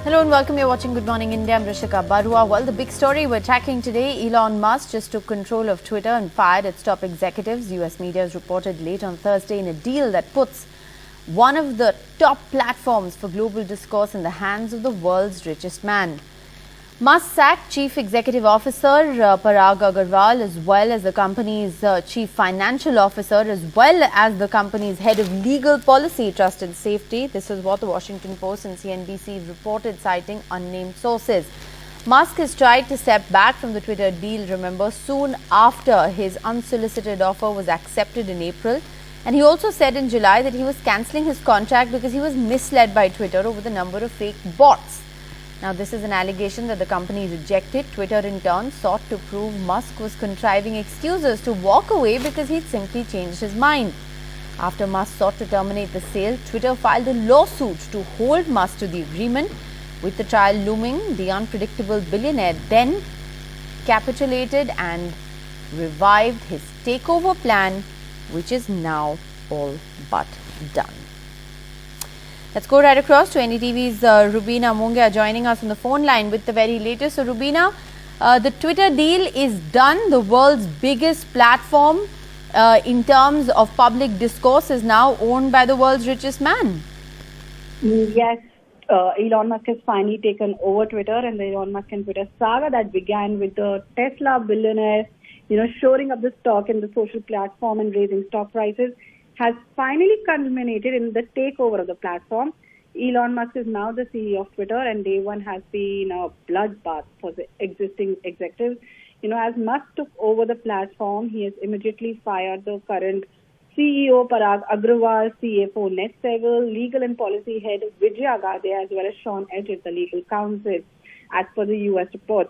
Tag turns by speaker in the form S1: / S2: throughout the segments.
S1: Hello and welcome. You're watching Good Morning India. I'm Rishika Barua. Well, the big story we're tracking today, Elon Musk just took control of Twitter and fired its top executives. US media has reported late on Thursday in a deal that puts one of the top platforms for global discourse in the hands of the world's richest man. Musk sacked Chief Executive Officer Parag Agrawal, as well as the company's Chief Financial Officer, as well as the company's Head of Legal Policy, Trust and Safety. This is what the Washington Post and CNBC reported, citing unnamed sources. Musk has tried to step back from the Twitter deal, remember, soon after his unsolicited offer was accepted in April. And he also said in July that he was cancelling his contract because he was misled by Twitter over the number of fake bots. Now, this is an allegation that the company rejected. Twitter, in turn, sought to prove Musk was contriving excuses to walk away because he'd simply changed his mind. After Musk sought to terminate the sale, Twitter filed a lawsuit to hold Musk to the agreement. With the trial looming, the unpredictable billionaire then capitulated and revived his takeover plan, which is now all but done. Let's go right across to NDTV's Rubina Mungia joining us on the phone line with the very latest. So, Rubina, the Twitter deal is done. The world's biggest platform in terms of public discourse is now owned by the world's richest man.
S2: Yes, Elon Musk has finally taken over Twitter, and the Elon Musk and Twitter saga that began with the Tesla billionaire, shoring up the stock in the social platform and raising stock prices, has finally culminated in the takeover of the platform. Elon Musk is now the CEO of Twitter, and day one has been a bloodbath for the existing executives. As Musk took over the platform, he has immediately fired the current CEO Parag Agrawal, CFO Ned Segal, legal and policy head Vijay Agade, as well as Sean Edge, the legal counsel, as per the US report.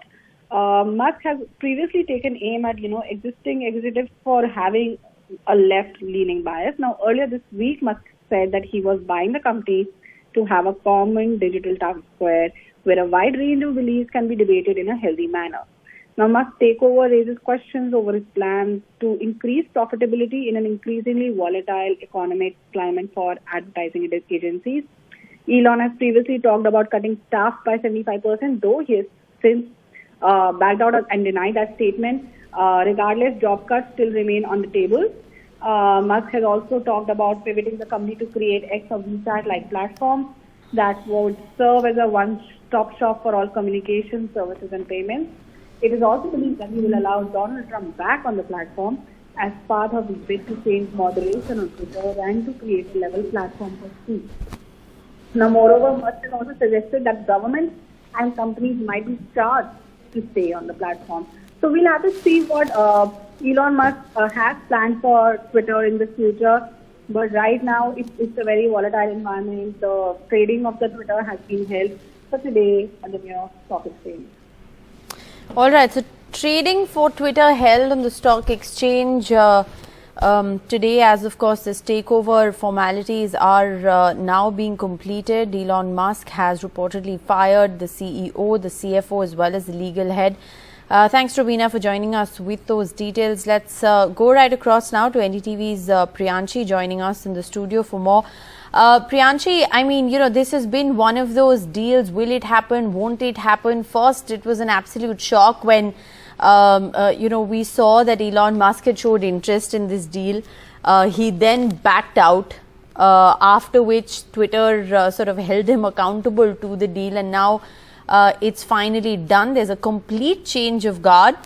S2: Musk has previously taken aim at, existing executives for having a left-leaning bias. Now, earlier this week, Musk said that he was buying the company to have a common digital town square where a wide range of beliefs can be debated in a healthy manner. Now, Musk's takeover raises questions over his plans to increase profitability in an increasingly volatile economic climate for advertising agencies. Elon has previously talked about cutting staff by 75%, though he has since backed out and denied that statement. Regardless, job cuts still remain on the table. Musk has also talked about pivoting the company to create X or WeChat-like platforms that would serve as a one-stop shop for all communication, services and payments. It is also believed that he will allow Donald Trump back on the platform as part of his bid to change moderation on Twitter and to create a level platform for speech. Now, moreover, Musk has also suggested that governments and companies might be charged to stay on the platform. So we'll have to see what Elon Musk has planned for Twitter in the future. But right now, it's a very volatile environment. The trading of the Twitter has been held for today at the New York Stock Exchange.
S1: All right. So trading for Twitter held on the stock exchange today, as of course this takeover formalities are now being completed. Elon Musk has reportedly fired the CEO, the CFO, as well as the legal head. Thanks, Rubina, for joining us with those details. Let's go right across now to NDTV's Priyanshi joining us in the studio for more. Priyanshi, I mean, this has been one of those deals. Will it happen? Won't it happen? First, it was an absolute shock when, we saw that Elon Musk had showed interest in this deal. He then backed out, after which Twitter sort of held him accountable to the deal. And now it's finally done. There's a complete change of guard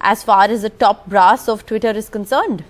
S1: as far as the top brass of Twitter is concerned.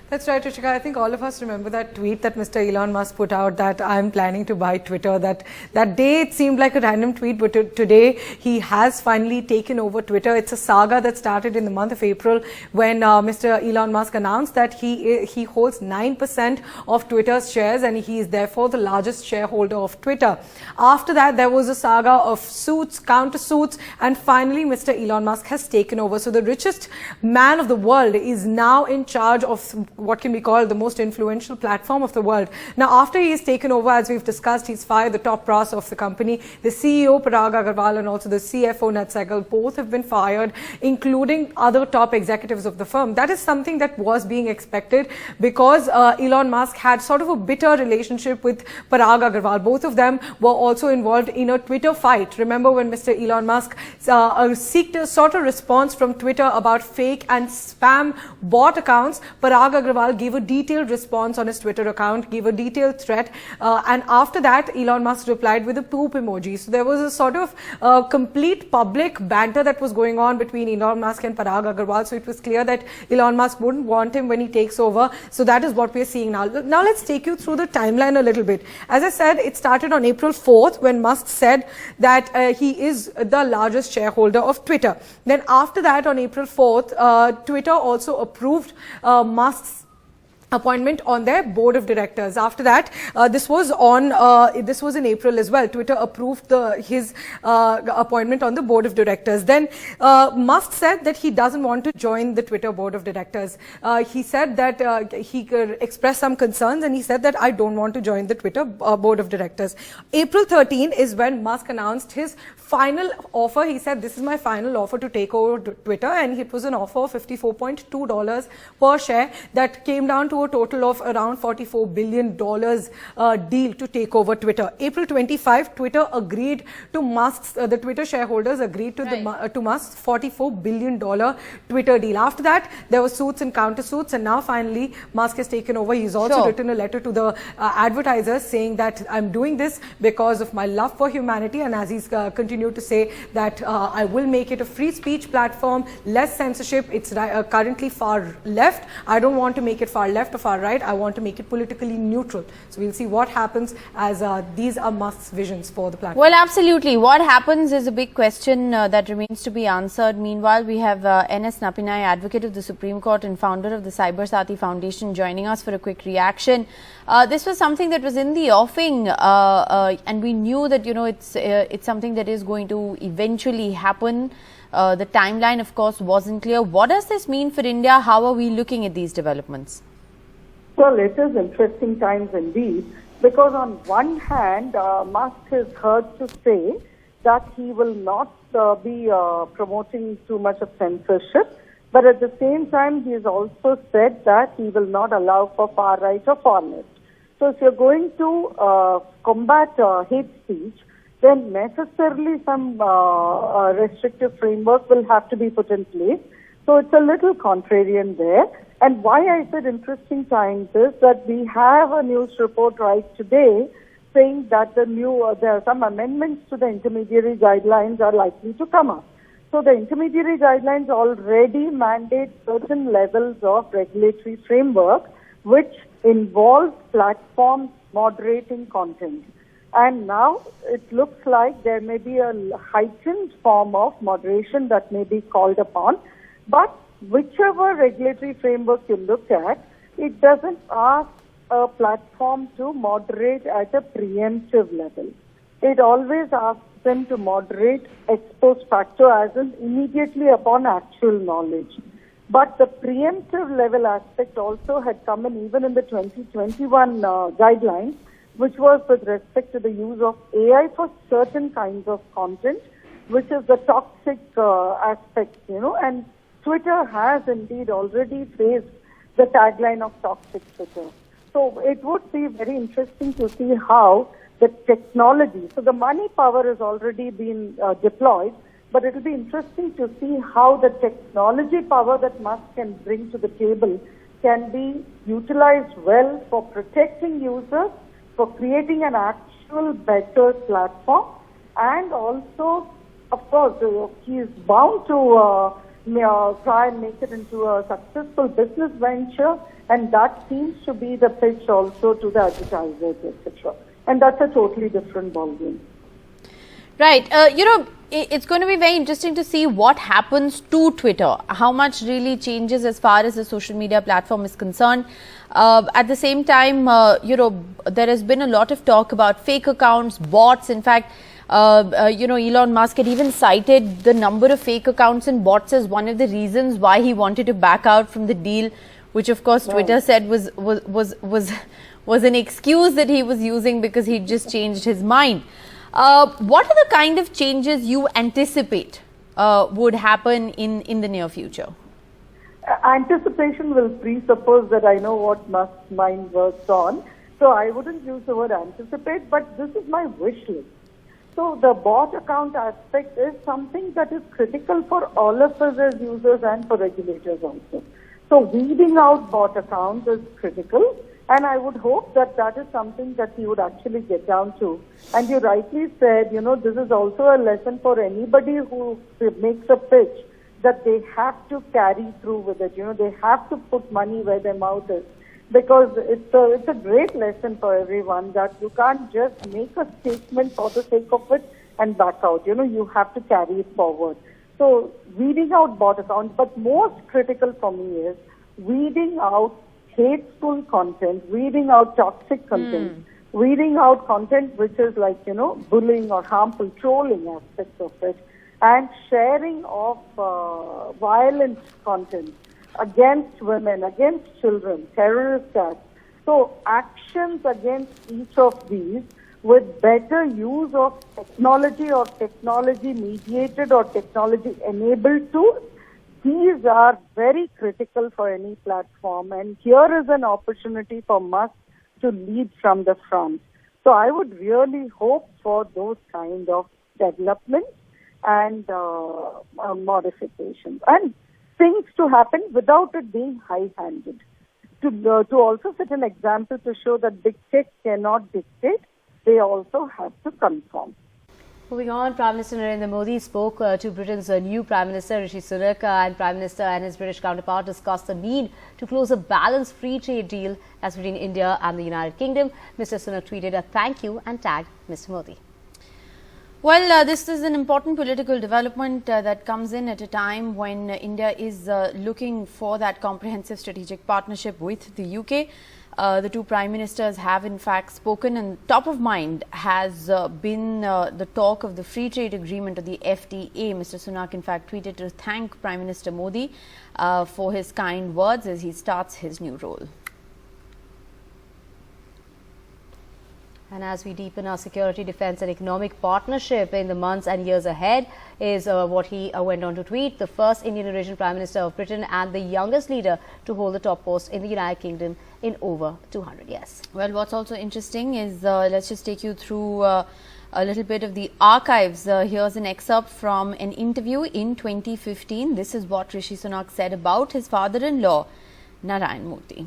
S3: That's right, Rishika. I think all of us remember that tweet that Mr. Elon Musk put out that I'm planning to buy Twitter. That day it seemed like a random tweet, but today he has finally taken over Twitter. It's a saga that started in the month of April when Mr. Elon Musk announced that he holds 9% of Twitter's shares and he is therefore the largest shareholder of Twitter. After that, there was a saga of suits, counter-suits, and finally Mr. Elon Musk has taken over. So the richest man of the world is now in charge of what can be called the most influential platform of the world. Now, after he's taken over, as we've discussed, he's fired the top brass of the company. The CEO, Parag Agrawal, and also the CFO, Nat Sehgal, both have been fired, including other top executives of the firm. That is something that was being expected because Elon Musk had sort of a bitter relationship with Parag Agrawal. Both of them were also involved in a Twitter fight. Remember when Mr. Elon Musk sought a sort of response from Twitter about fake and spam bot accounts, Parag Agrawal gave a detailed response on his Twitter account, gave a detailed threat, and after that Elon Musk replied with a poop emoji. So there was a sort of complete public banter that was going on between Elon Musk and Parag Agrawal. So it was clear that Elon Musk wouldn't want him when he takes over. So that is what we are seeing now. Now let's take you through the timeline a little bit. As I said, it started on April 4th when Musk said that he is the largest shareholder of Twitter. Then after that, on April 4th, Twitter also approved Musk's appointment on their board of directors. After that, this was in April as well. Twitter approved his appointment on the board of directors. Then Musk said that he doesn't want to join the Twitter board of directors. He said that he could express some concerns, and he said that I don't want to join the Twitter board of directors. April 13 is when Musk announced his final offer. He said, this is my final offer to take over Twitter, and it was an offer of $54.2 per share that came down to a total of around $44 billion deal to take over Twitter. April 25, Twitter agreed to Musk's, the Twitter shareholders agreed to to Musk's $44 billion Twitter deal. After that, there were suits and countersuits, and now finally Musk has taken over. He's also written a letter to the advertisers saying that I'm doing this because of my love for humanity, and as he's continued to say that I will make it a free speech platform, less censorship. It's currently far left. I don't want to make it far left or far right. I want to make it politically neutral. So we'll see what happens, as these are Musk's visions for the platform.
S1: Well, absolutely. What happens is a big question that remains to be answered. Meanwhile, we have N.S. Napinai, advocate of the Supreme Court and founder of the Cyber Sati Foundation, joining us for a quick reaction. This was something that was in the offing, and we knew that, you know, it's something that is going to eventually happen. The timeline, of course, wasn't clear. What does this mean for India? How are we looking at these developments?
S4: Well, it is interesting times indeed, because on one hand, Musk is heard to say that he will not be promoting too much of censorship, but at the same time, he has also said that he will not allow for far right or far left. So if you're going to combat hate speech, then necessarily some restrictive framework will have to be put in place. So it's a little contrarian there. And why I said interesting times is that we have a news report right today saying that there are some amendments to the intermediary guidelines are likely to come up. So the intermediary guidelines already mandate certain levels of regulatory framework which involve platforms moderating content. And now it looks like there may be a heightened form of moderation that may be called upon. But whichever regulatory framework you look at, it doesn't ask a platform to moderate at a preemptive level. It always asks them to moderate ex post facto, as in immediately upon actual knowledge. But the preemptive level aspect also had come in even in the 2021 guidelines, which was with respect to the use of AI for certain kinds of content, which is the toxic aspect, you know, and Twitter has indeed already faced the tagline of toxic Twitter. So it would be very interesting to see how the technology, so the money power has already been deployed, but it will be interesting to see how the technology power that Musk can bring to the table can be utilized well for protecting users, for creating an actual better platform, and also, of course, he is bound to try and make it into a successful business venture, and that seems to be the pitch also to the advertisers, etc. And that's a totally different ballgame.
S1: Right. You know, it's going to be very interesting to see what happens to Twitter, how much really changes as far as the social media platform is concerned. At the same time, you know, there has been a lot of talk about fake accounts, bots. In fact, you know, Elon Musk had even cited the number of fake accounts and bots as one of the reasons why he wanted to back out from the deal which of course Twitter said was an excuse that he was using because he just changed his mind. What are the kind of changes you anticipate would happen in the near future?
S4: Anticipation will presuppose that I know what Musk's mind works on. So I wouldn't use the word anticipate, but this is my wish list. So the bot account aspect is something that is critical for all of us as users and for regulators also. So weeding out bot accounts is critical, and I would hope that that is something that he would actually get down to. And you rightly said, this is also a lesson for anybody who makes a pitch, that they have to carry through with it. They have to put money where their mouth is. Because it's a great lesson for everyone that you can't just make a statement for the sake of it and back out. You have to carry it forward. So weeding out bot accounts, but most critical for me is weeding out hateful content, weeding out toxic content, weeding out content which is like, bullying or harmful trolling aspects of it, and sharing of violent content against women, against children, terrorist acts. So actions against each of these with better use of technology or technology mediated or technology enabled tools, these are very critical for any platform. And here is an opportunity for Musk to lead from the front. So I would really hope for those kind of developments and modifications. And things to happen without it being high-handed. To also set an example to show that big tech cannot dictate, they also have to conform.
S1: Moving on, Prime Minister Narendra Modi spoke to Britain's new Prime Minister Rishi Sunak, and Prime Minister and his British counterpart discussed the need to close a balanced free trade deal as between India and the United Kingdom. Mr. Sunak tweeted a thank you and tagged Mr. Modi. Well, this is an important political development that comes in at a time when India is looking for that comprehensive strategic partnership with the UK. The two prime ministers have in fact spoken, and top of mind has been the talk of the free trade agreement, or the FTA. Mr. Sunak in fact tweeted to thank Prime Minister Modi for his kind words as he starts his new role. And as we deepen our security, defence and economic partnership in the months and years ahead is what he went on to tweet. The first Indian origin Prime Minister of Britain and the youngest leader to hold the top post in the United Kingdom in over 200 years. Well, what's also interesting is, let's just take you through a little bit of the archives. Here's an excerpt from an interview in 2015. This is what Rishi Sunak said about his father-in-law, Narayan Murthy.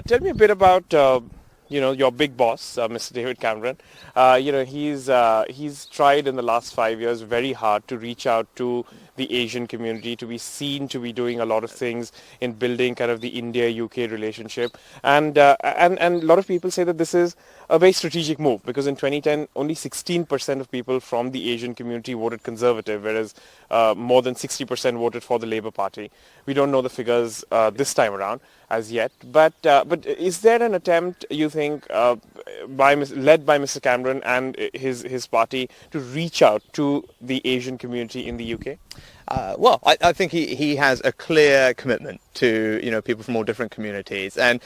S5: Tell me a bit about your big boss, Mr. David Cameron. He's tried in the last 5 years very hard to reach out to the Asian community, to be seen to be doing a lot of things in building kind of the India-UK relationship. And a lot of people say that this is a very strategic move, because in 2010, only 16% of people from the Asian community voted Conservative, whereas more than 60% voted for the Labour Party. We don't know the figures this time around as yet, but is there an attempt, you think, led by Mr. Cameron and his party, to reach out to the Asian community in the UK?
S6: Well, I think he has a clear commitment to people from all different communities, and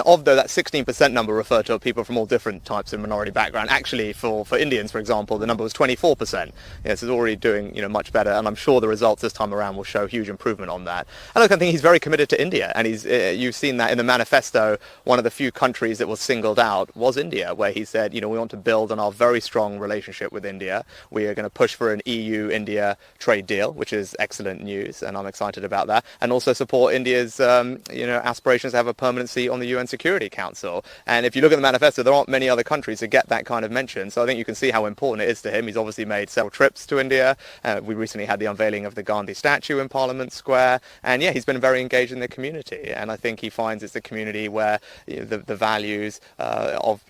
S6: although that 16% number referred to people from all different types of minority background, actually for Indians, for example, the number was 24%. So it's already doing much better, and I'm sure the results this time around will show huge improvement on that. And look, I think he's very committed to India, and you've seen that in the manifesto. One of the few countries that was singled out was India, where he said, we want to build on our very strong relationship with India. We are going to push for an EU-India trade deal, which is excellent news, and I'm excited about that, and also support India's aspirations to have a permanent seat on the UN Security Council. And if you look at the manifesto, there aren't many other countries that get that kind of mention, so I think you can see how important it is to him. He's obviously made several trips to India. We recently had the unveiling of the Gandhi statue in Parliament Square, and he's been very engaged in the community, and I think he finds it's a community where the values of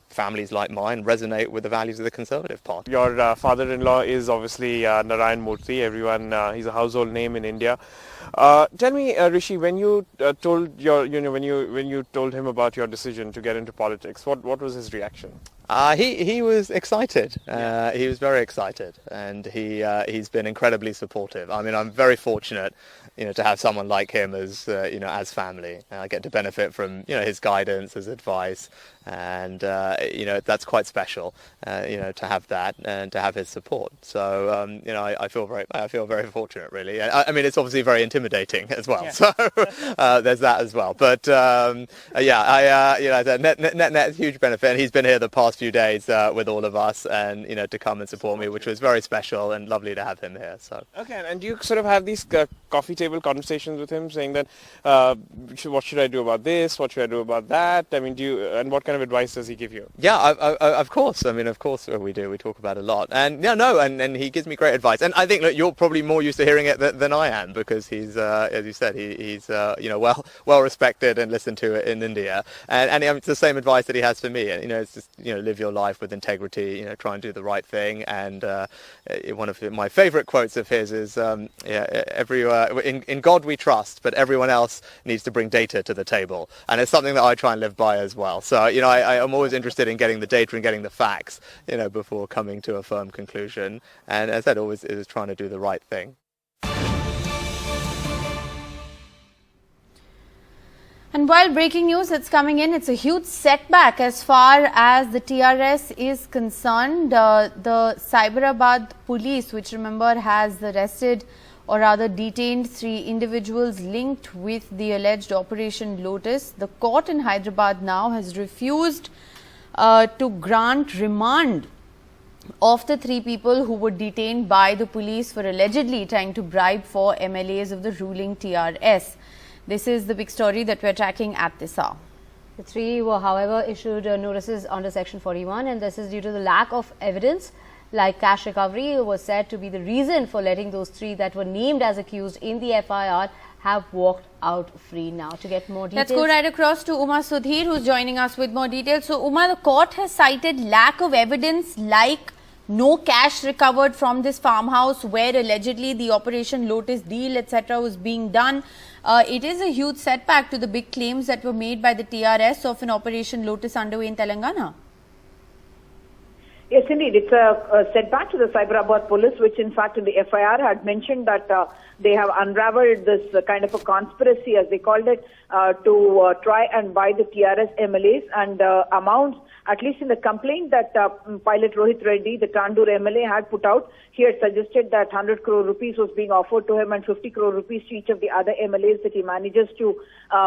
S6: families like mine resonate with the values of the Conservative Party.
S5: Your father-in-law is obviously Narayan Murthy. Everyone, he's a household name in India. Tell me, Rishi, when you told him about your decision to get into politics, what was his reaction?
S6: He was excited. He was very excited, and he's been incredibly supportive. I mean, I'm very fortunate, to have someone like him as as family. I get to benefit from his guidance, his advice, and that's quite special. To have that and to have his support. So I feel very fortunate, really. I mean, it's obviously very intimidating as well. Yeah. So there's that as well. But net huge benefit. And he's been here the past few days with all of us, and to come and support me, which was very special and lovely to have him here. So
S5: okay, and do you sort of have these coffee table conversations with him, saying that what should I do about this, what should I do about that? I mean, and what kind of advice does he give you?
S6: Yeah, of course. I mean, of course we do. We talk about it a lot, and and he gives me great advice. And I think that you're probably more used to hearing it than I am, because he's, as you said, he's well respected and listened to in India, and it's the same advice that he has for me. And it's just live your life with integrity. Try and do the right thing. And one of my favourite quotes of his is, in God we trust, but everyone else needs to bring data to the table. And it's something that I try and live by as well. So I'm always interested in getting the data and getting the facts, before coming to a firm conclusion. And as I said, always is trying to do the right thing.
S1: And while breaking news that's coming in, it's a huge setback as far as the TRS is concerned. The Cyberabad police, which remember has arrested or rather detained 3 individuals linked with the alleged Operation Lotus. The court in Hyderabad now has refused to grant remand of the 3 people who were detained by the police for allegedly trying to bribe 4 MLAs of the ruling TRS. This is the big story that we're tracking at this hour.
S7: The 3 were, however, issued notices under Section 41, and this is due to the lack of evidence, like cash recovery was said to be the reason for letting those 3 that were named as accused in the FIR have walked out free now. To get more details,
S1: let's go right across to Uma Sudhir, who's joining us with more details. So, Uma, the court has cited lack of evidence, like no cash recovered from this farmhouse where allegedly the Operation Lotus deal, etc. was being done. It is a huge setback to the big claims that were made by the TRS of an Operation Lotus underway in Telangana.
S8: Yes, indeed. It's a setback to the Cyberabad police, which in fact in the FIR had mentioned that they have unraveled this kind of a conspiracy, as they called it, to try and buy the TRS MLAs, and amounts, at least in the complaint that pilot Rohit Reddy, the Tandur MLA, had put out. He had suggested that 100 crore rupees was being offered to him and 50 crore rupees to each of the other MLAs that he manages to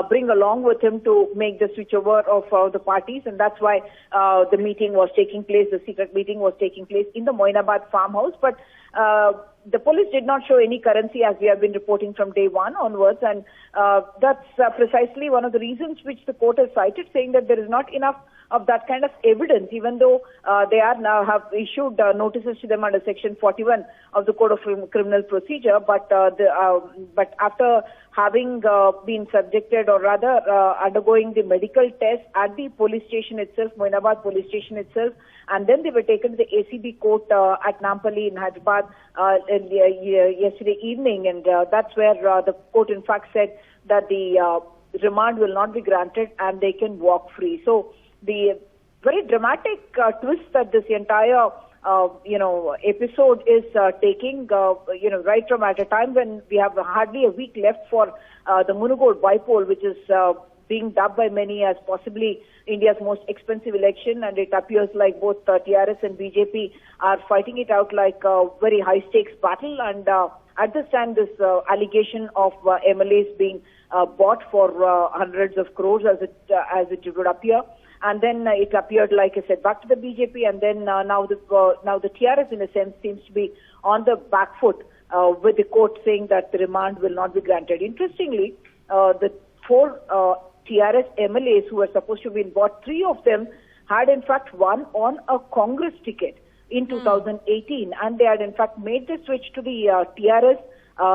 S8: bring along with him to make the switchover of the parties. And that's why the meeting was taking place, the secret meeting was taking place in the Moinabad farmhouse. But the police did not show any currency, as we have been reporting from day one onwards, and that's precisely one of the reasons which the court has cited, saying that there is not enough of that kind of evidence, even though they are now have issued notices to them under Section 41 of the Code of Criminal Procedure. But after having been subjected, or rather undergoing the medical test at the police station itself, Moinabad police station itself, and then they were taken to the ACB court at Nampally in Hyderabad yesterday evening, and that's where the court in fact said that the remand will not be granted and they can walk free. So the very dramatic twist that this entire episode is taking, right from at a time when we have hardly a week left for the Munugod Bipole, which is being dubbed by many as possibly India's most expensive election, and it appears like both TRS and BJP are fighting it out like a very high stakes battle. And at this time, this allegation of MLAs being bought for hundreds of crores, as it would appear. And then it appeared like I said, back to the BJP, and then now the TRS in a sense seems to be on the back foot with the court saying that the remand will not be granted. Interestingly, the 4 TRS MLAs who were supposed to have been bought, 3 of them had in fact won on a Congress ticket in 2018, and they had in fact made the switch to the TRS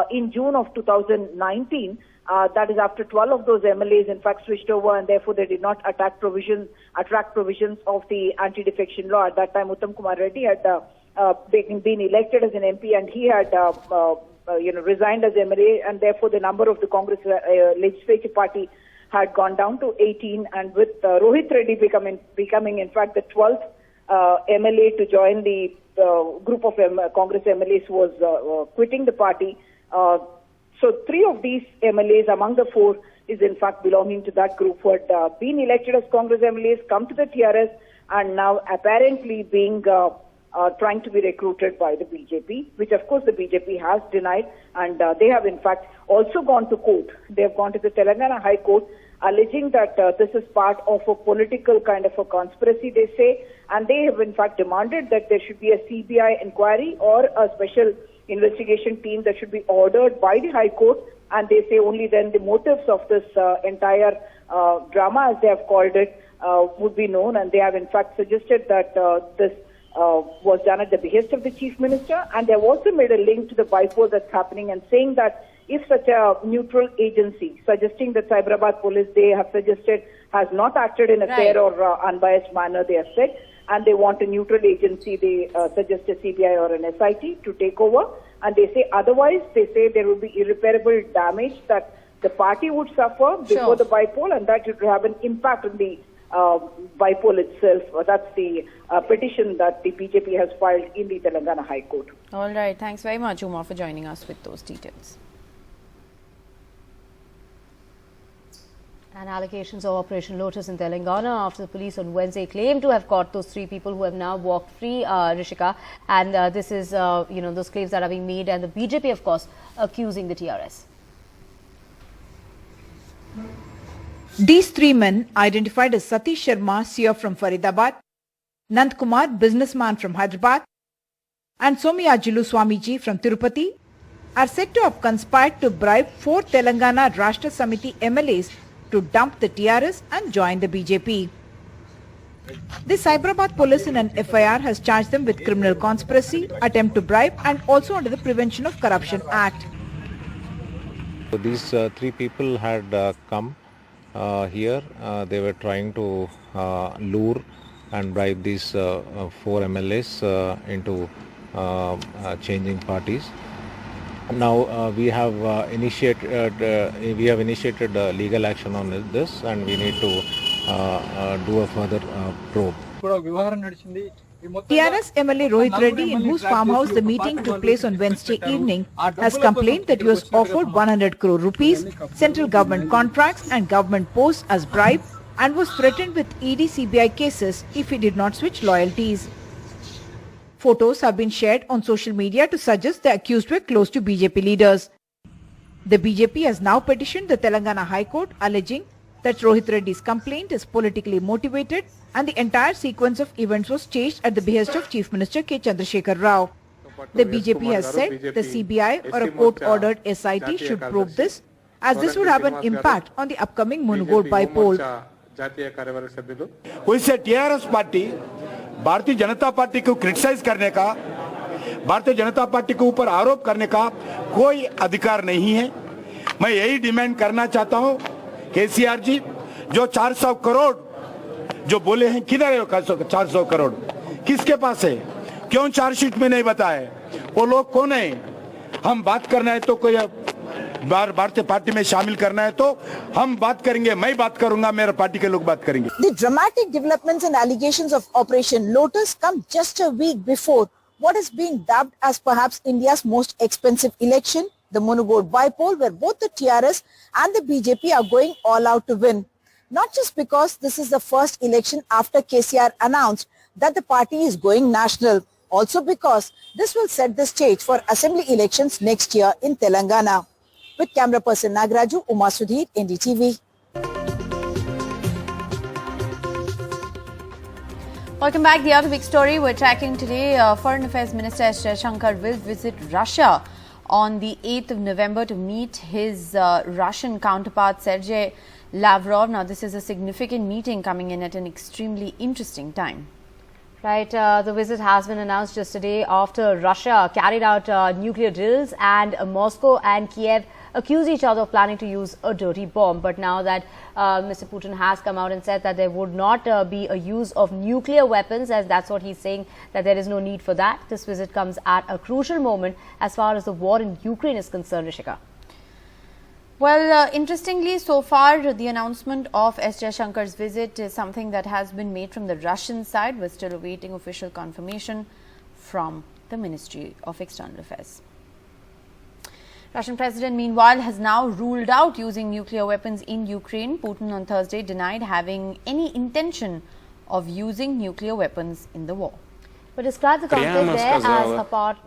S8: in June of 2019. That is after 12 of those MLAs in fact switched over, and therefore they did not attract provisions of the anti-defection law. At that time, Uttam Kumar Reddy had been elected as an MP, and he had resigned as MLA, and therefore the number of the Congress legislative party had gone down to 18, and with Rohit Reddy becoming in fact the 12th MLA to join the group of Congress MLAs who was quitting the party. So 3 of these MLAs among the 4 is in fact belonging to that group who had been elected as Congress MLAs, come to the TRS, and now apparently being trying to be recruited by the BJP, which of course the BJP has denied, and they have in fact also gone to court. They have gone to the Telangana High Court alleging that this is part of a political kind of a conspiracy, they say, and they have in fact demanded that there should be a CBI inquiry or a special investigation team that should be ordered by the High Court, and they say only then the motives of this entire drama, as they have called it, would be known, and they have in fact suggested that this was done at the behest of the Chief Minister, and they have also made a link to the bypoll that's happening and saying that if such a neutral agency, suggesting that Cyberabad police, they have suggested, has not acted in a fair or unbiased manner, they have said, and they want a neutral agency, they suggest a CBI or an SIT to take over, and they say otherwise, they say there will be irreparable damage that the party would suffer before the bypoll, and that would have an impact on the bypoll itself. That's the petition that the BJP has filed in the Telangana High Court.
S1: All right. Thanks very much, Uma, for joining us with those details.
S7: And allegations of Operation Lotus in Telangana after the police on Wednesday claimed to have caught those 3 people who have now walked free, Rishika. And this is, those claims that are being made, and the BJP, of course, accusing the TRS.
S9: These 3 men, identified as Satish Sharma, seer from Faridabad, Nand Kumar, businessman from Hyderabad, and Somyajilu Swamiji from Tirupati, are said to have conspired to bribe 4 Telangana Rashtra Samiti MLAs to dump the TRS and join the BJP. The Cyberabad police in an FIR has charged them with criminal conspiracy, attempt to bribe, and also under the Prevention of Corruption Act.
S10: So these 3 people had come here. They were trying to lure and bribe these 4 MLAs into changing parties. Now we have initiated legal action on this, and we need to do a further probe.
S9: TRS MLA Rohit Reddy, in whose farmhouse the meeting took place on Wednesday evening, has complained that he was offered 100 crore rupees, central government contracts and government posts as bribe, and was threatened with ED CBI cases if he did not switch loyalties. Photos have been shared on social media to suggest the accused were close to BJP leaders. The BJP has now petitioned the Telangana High Court alleging that Rohit Reddy's complaint is politically motivated and the entire sequence of events was staged at the behest of Chief Minister K. Chandrasekhar Rao. The BJP has said the CBI or a court-ordered SIT should probe this, as this would have an impact on the upcoming Munugod bypoll.
S11: वैसे TRS party Bharatiya Janata party को criticise करने का, Bharatiya Janata party के ऊपर आरोप करने का कोई अधिकार नहीं है। मैं यही डिमांड करना चाहता हूं, केसीआर जी, जो 400 करोड़ जो बोले हैं, किधर है 400 करोड़, किसके पास है, क्यों चार्जशीट में नहीं बताए, वो लोग कौन है? हम बात करना है तो कोई भारतीय पार्टी में शामिल करना है तो हम बात करेंगे, मैं बात करूंगा, मेरे पार्टी के लोग बात करेंगे।
S12: The dramatic developments and allegations of Operation Lotus come just a week before what is being dubbed as perhaps India's most expensive election, the Munugod bypoll, where both the TRS and the BJP are going all out to win. Not just because this is the first election after KCR announced that the party is going national, also because this will set the stage for assembly elections next year in Telangana. With camera person Nagraju, Uma Sudhir, NDTV.
S1: Welcome back. The other big story we're tracking today, Foreign Affairs Minister S. Jaishankar will visit Russia on the 8th of November to meet his Russian counterpart Sergei Lavrov. Now, this is a significant meeting coming in at an extremely interesting time.
S7: Right, the visit has been announced just a day after Russia carried out nuclear drills, and Moscow and Kiev accused each other of planning to use a dirty bomb. But now that Mr. Putin has come out and said that there would not be a use of nuclear weapons, as that's what he's saying, that there is no need for that. This visit comes at a crucial moment as far as the war in Ukraine is concerned, Rishika.
S1: Well, interestingly, so far, the announcement of S. Jaishankar's visit is something that has been made from the Russian side. We're still awaiting official confirmation from the Ministry of External Affairs. Russian President, meanwhile, has now ruled out using nuclear weapons in Ukraine. Putin on Thursday denied having any intention of using nuclear weapons in the war.
S7: But described the conflict there as a part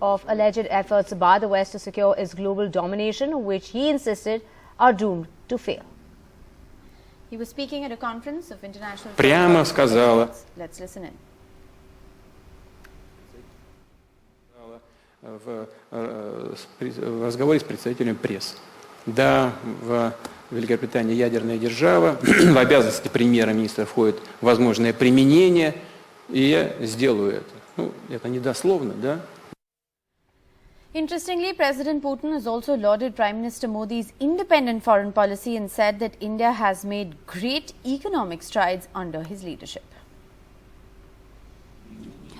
S7: of alleged efforts by the West to secure its global domination, which he insisted are doomed to fail.
S1: He was speaking at a conference of international...
S13: Прямо сказала.
S1: Let's listen in.
S13: В разговоре с представителем прессы. Да, в Великобритании ядерная держава, в обязанности премьера-министра входит возможное применение, и я сделаю это. Ну, это не дословно, да?
S1: Interestingly, President Putin has also lauded Prime Minister Modi's independent foreign policy and said that India has made great economic strides under his leadership.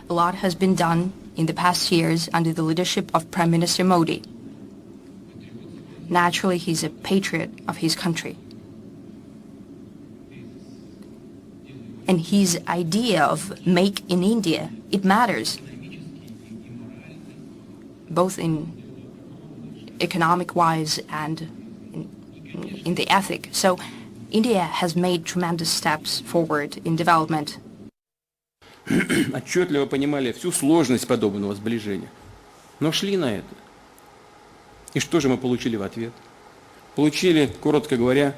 S14: A lot has been done in the past years under the leadership of Prime Minister Modi. Naturally, he's a patriot of his country. And his idea of make in India, it matters, both in economic-wise and in the ethic. So India has made tremendous steps forward in development.
S13: Отчетливо понимали всю сложность подобного сближения, но шли на это. И что же мы получили в ответ? Получили, коротко говоря,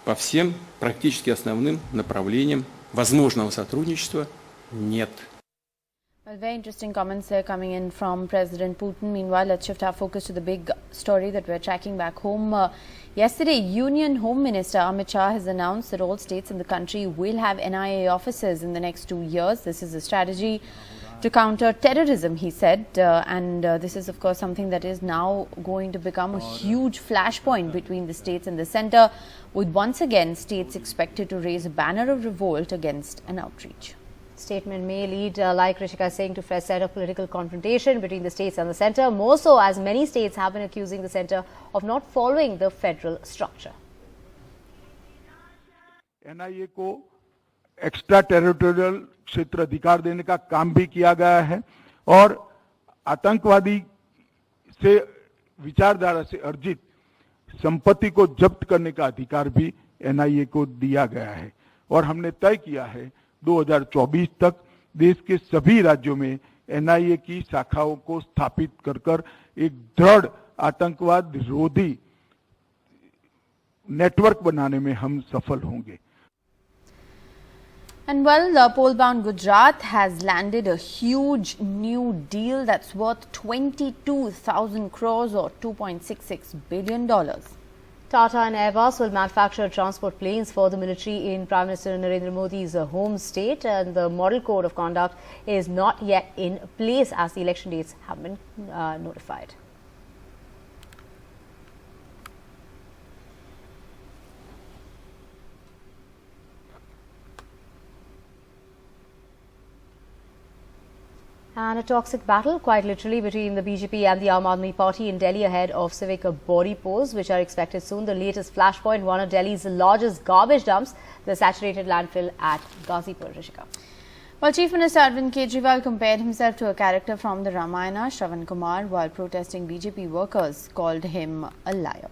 S13: по всем практически основным направлениям возможного сотрудничества нет.
S1: Well, very interesting comments there coming in from President Putin. Meanwhile, let's shift our focus to the big story that we're tracking back home. Yesterday, Union Home Minister Amit Shah has announced that all states in the country will have NIA officers in the next 2 years. This is a strategy to counter terrorism, he said. This is, of course, something that is now going to become a huge flashpoint between the states and the centre, with once again states expected to raise a banner of revolt against an outreach.
S7: Statement may lead, like Rishika is saying, to fresh set of political confrontation between the states and the centre, more so as many states have been accusing the centre of not following the federal structure.
S11: NIA को extra territorial क्षेत्र अधिकार देने का काम भी किया गया है और आतंकवादी से विचारधारा से अर्जित संपत्ति को जब्त करने का अधिकार भी NIA को दिया गया है और हमने तय किया है 2024 तक देश के सभी राज्यों में NIA की शाखाओं को स्थापित कर एक दृढ़ आतंकवाद विरोधी नेटवर्क बनाने में हम सफल होंगे.
S1: And well, pole-bound Gujarat has landed a huge new deal that's worth 22,000 crores or $2.66 billion.
S7: Tata and Airbus will manufacture transport planes for the military in Prime Minister Narendra Modi's home state, and the model code of conduct is not yet in place as the election dates have been notified. And a toxic battle, quite literally, between the BJP and the Aam Aadmi Party in Delhi ahead of civic body polls, which are expected soon. The latest flashpoint, one of Delhi's largest garbage dumps, the saturated landfill at Ghazipur. Rishika.
S1: Well, Chief Minister Arvind Kejriwal compared himself to a character from the Ramayana, Shravan Kumar, while protesting BJP workers called him a liar.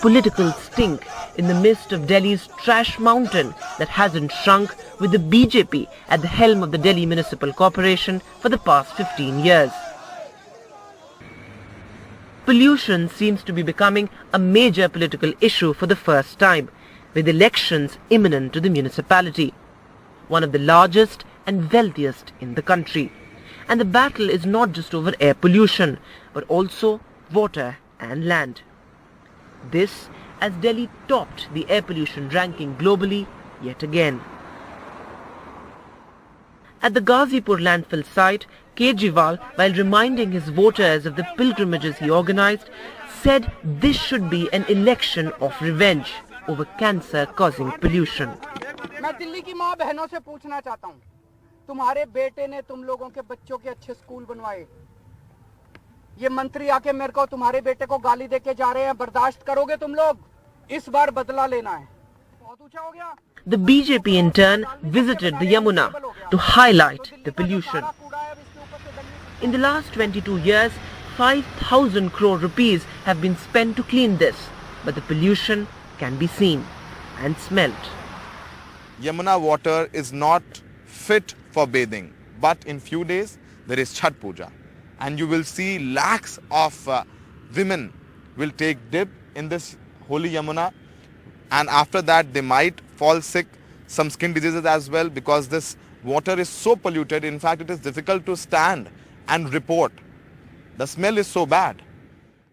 S15: Political stink in the midst of Delhi's trash mountain that hasn't shrunk, with the BJP at the helm of the Delhi Municipal Corporation for the past 15 years. Pollution seems to be becoming a major political issue for the first time, with elections imminent to the municipality, one of the largest and wealthiest in the country. And the battle is not just over air pollution, but also water and land. This as Delhi topped the air pollution ranking globally yet again. At the Ghazipur landfill site, Kejriwal, while reminding his voters of the pilgrimages he organized, said this should be an election of revenge. over cancer-causing pollution.
S16: मैं दिल्ली की माँ बहनों से पूछना चाहता हूँ, तुम्हारे बेटे ने तुम लोगों के बच्चों के अच्छे स्कूल बनवाए, ये मंत्री आके मेरे को तुम्हारे बेटे को गाली देके जा रहे हैं, बर्दाश्त करोगे तुम लोग? इस बार बदला लेना है। बहुत ऊंचा हो गया।
S15: The BJP in turn visited the Yamuna to highlight the pollution. In the last 22 years, 5,000 crore rupees have been spent to clean this, but the pollution can be seen and smelt.
S17: Yamuna water is not fit for bathing, but in few days there is Chhat Puja, and you will see lakhs of women will take dip in this holy Yamuna, and after that they might fall sick, some skin diseases as well, because this water is so polluted. In fact, it is difficult to stand and report. The smell is so bad.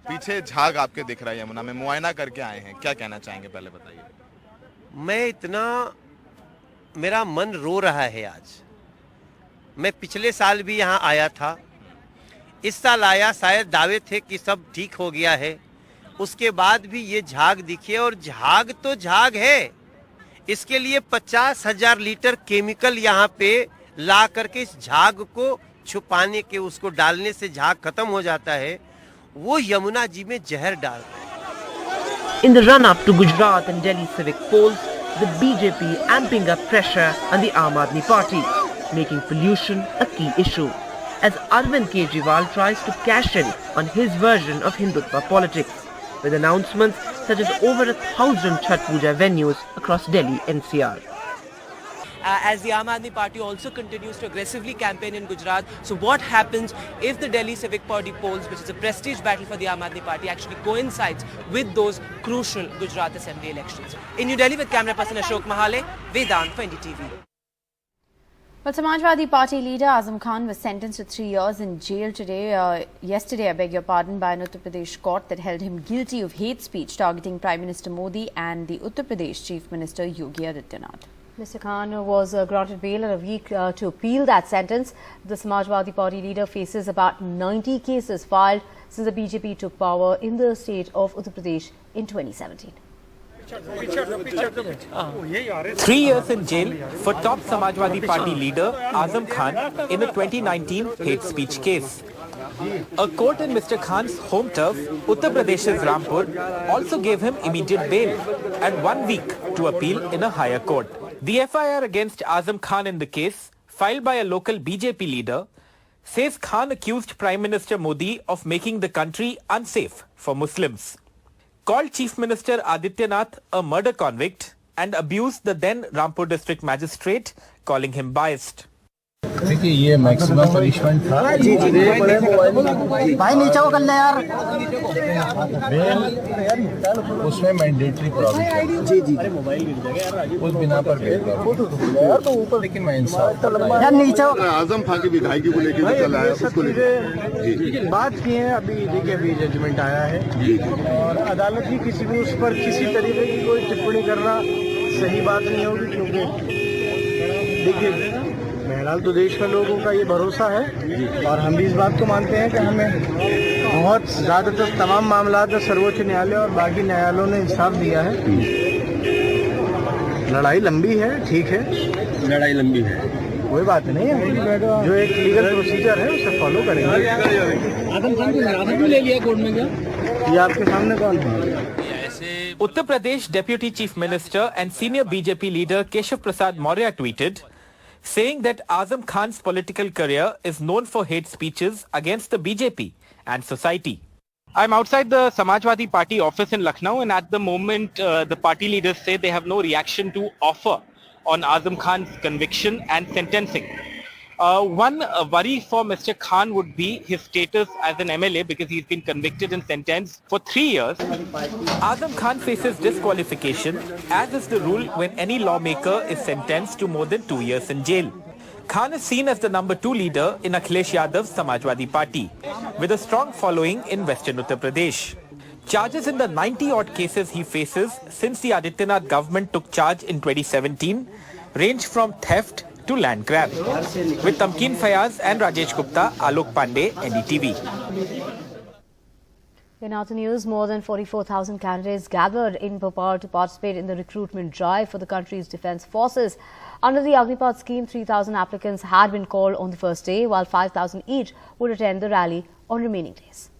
S17: पीछे झाग आपके दिख रहा है यमुना में, मुआयना करके आए हैं, क्या कहना चाहेंगे पहले बताइए।
S18: मैं इतना, मेरा मन रो रहा है आज। मैं पिछले साल भी यहाँ आया था, इस साल आया, शायद दावे थे कि सब ठीक हो गया है, उसके बाद भी ये झाग दिखे, और झाग तो झाग है। इसके लिए 50,000 लीटर केमिकल यहाँ पे ला करके इस झाग को छुपाने के, उसको डालने से झाग खत्म हो जाता है, वो यमुना जी में जहर डाल।
S15: In the run-up to Gujarat and Delhi civic polls, the BJP amping up pressure on the Aam Aadmi Party, making pollution a key issue, as Arvind Kejriwal tries to cash in on his version of Hindutva politics, with announcements such as over 1,000 Chhat Puja venues across Delhi NCR.
S19: As the Aam Aadmi Party also continues to aggressively campaign in Gujarat. So what happens if the Delhi Civic Party polls, which is a prestige battle for the Aam Aadmi Party, actually coincides with those crucial Gujarat Assembly elections? In New Delhi with camera person Ashok Mahale, Vedant for NDTV.
S1: Well, Samajwadi Party leader Azam Khan was sentenced to 3 years in jail yesterday, I beg your pardon, by an Uttar Pradesh court that held him guilty of hate speech targeting Prime Minister Modi and the Uttar Pradesh Chief Minister Yogi Adityanath.
S7: Mr. Khan was granted bail and a week to appeal that sentence. The Samajwadi Party leader faces about 90 cases filed since the BJP took power in the state of Uttar Pradesh in 2017.
S20: 3 years in jail for top Samajwadi Party leader Azam Khan in a 2019 hate speech case. A court in Mr. Khan's home turf, Uttar Pradesh's Rampur, also gave him immediate bail and 1 week to appeal in a higher court. The FIR against Azam Khan in the case, filed by a local BJP leader, says Khan accused Prime Minister Modi of making the country unsafe for Muslims, called Chief Minister Adityanath a murder convict, and abused the then Rampur district magistrate, calling him biased.
S21: देखिए ये maximum punishment था। भाई नीचे कर ले यार। Bell उसमें mandatory प्रॉविजन। जी। उस बिना पर बेल। लेकिन मैं इंसाफ। यार नीचे। आजम खान की विधायकी को लेकर चला है, उसको लेकर। बात की है अभी, देखिए अभी जजमेंट आया है और अदालत भी किसी भी उस पर किसी तरीके की कोई टिप्पणी करना सही बात नहीं होगी, क्योंकि देखिए बहरहाल तो देश में लोगों का ये भरोसा है और हम भी इस बात को मानते हैं कि हमें बहुत ज़्यादातर तमाम मामला में सर्वोच्च न्यायालय और बाकी न्यायालयों ने इंसाफ दिया है। लड़ाई लंबी है, ठीक है, लड़ाई लंबी है, कोई बात नहीं है, जो एक लीगल प्रोसीजर है उसे फॉलो करेंगे। आजम खान को हिरासत में ले लिया कोर्ट में क्या? ये आपके सामने कौन है?
S20: Uttar Pradesh Deputy Chief Minister and senior BJP leader Keshav Prasad Maurya tweeted, saying that Azam Khan's political career is known for hate speeches against the BJP and society. I'm outside the Samajwadi Party office in Lucknow, and at the moment the party leaders say they have no reaction to offer on Azam Khan's conviction and sentencing. One worry for Mr. Khan would be his status as an MLA, because he's been convicted and sentenced for 3 years. Azam Khan faces disqualification, as is the rule when any lawmaker is sentenced to more than 2 years in jail. Khan is seen as the number 2 leader in Akhilesh Yadav's Samajwadi Party, with a strong following in western Uttar Pradesh. Charges in the 90-odd cases he faces since the Adityanath government took charge in 2017 range from theft to land grab. With Tamkeen Fayaz and Rajesh Gupta, Alok Pandey, NDTV.
S7: In other news, more than 44,000 candidates gathered in Bhopal to participate in the recruitment drive for the country's defence forces. Under the Agnipath scheme, 3,000 applicants had been called on the first day, while 5,000 each would attend the rally on remaining days.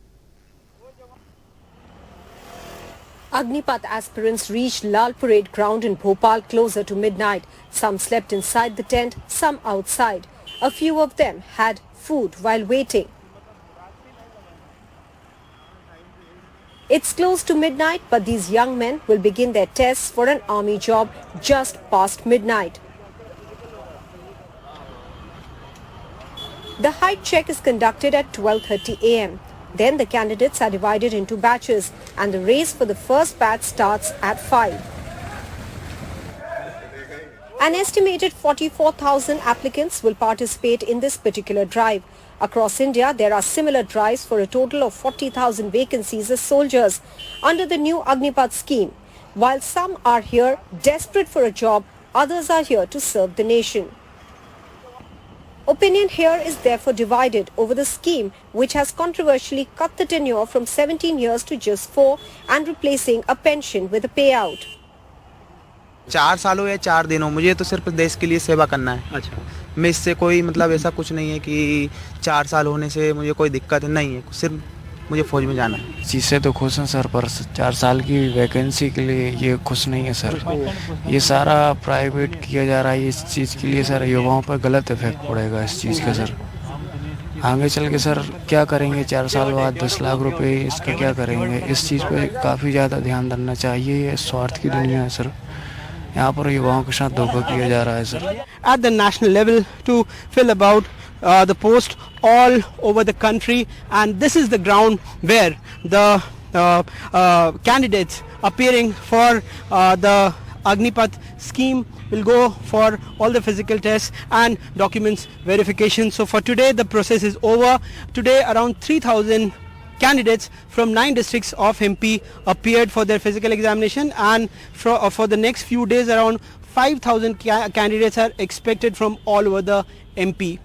S2: Agnipath aspirants reached Lal Parade ground in Bhopal closer to midnight. Some slept inside the tent, some outside. A few of them had food while waiting. It's close to midnight, but these young men will begin their tests for an army job just past midnight. The height check is conducted at 12:30 a.m. Then the candidates are divided into batches and the race for the first batch starts at 5. An estimated 44,000 applicants will participate in this particular drive. Across India, there are similar drives for a total of 40,000 vacancies as soldiers under the new Agnipath scheme. While some are here desperate for a job, others are here to serve the nation. Opinion here is therefore divided over the scheme, which has controversially cut the tenure from 17 years to just 4 and replacing a pension with a payout.
S22: 4 साल हो या 4 दिन हो, मुझे तो सिर्फ देश के लिए सेवा करना है। अच्छा, मैं इससे कोई मतलब ऐसा कुछ नहीं है कि 4 साल होने से मुझे कोई दिक्कत नहीं है, सिर्फ मुझे फौज में जाना है।
S23: चीज़ से तो खुश हैं सर, पर 4 साल की वैकेंसी के लिए ये खुश नहीं है सर। ये सारा प्राइवेट किया जा रहा है, इस चीज़ के लिए सर युवाओं पर गलत इफेक्ट पड़ेगा इस चीज़ का सर। आगे चल के सर क्या करेंगे, 4 साल बाद 10 लाख रुपए इसका क्या करेंगे, इस चीज़ पे काफ़ी ज़्यादा ध्यान देना चाहिए। ये स्वार्थ की दुनिया है सर, यहाँ पर युवाओं के साथ धोखा किया जा रहा है sir.
S24: At the national level to fill about the post all over the country, and this is the ground where the candidates appearing for the Agnipath scheme will go for all the physical tests and documents verification. So for today the process is over. Today around 3,000 candidates from 9 districts of MP appeared for their physical examination, and for the next few days around 5,000 candidates are expected from all over the MP.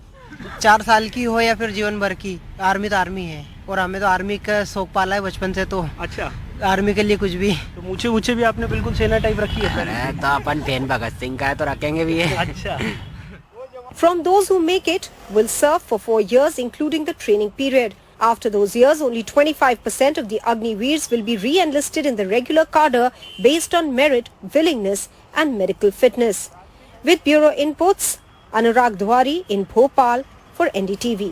S25: 4 साल की हो या फिर जीवन भर की, army तो army है और हमें तो आर्मी का शौक पाला है बचपन से। तो
S24: अच्छा,
S25: आर्मी के लिए कुछ भी।
S24: तो मूछे भी आपने बिल्कुल सेना टाइप रखी है?
S25: तो अपन फैन भगत सिंह का है तो रखेंगे भी है।
S24: अच्छा।
S2: From those who make it will serve for 4 years, including the training period. After those years, only 25% of the Agniveers will be re-enlisted in the regular cadre based on merit, willingness and medical fitness. With Bureau Inputs, Anurag Dhwari in Bhopal for NDTV.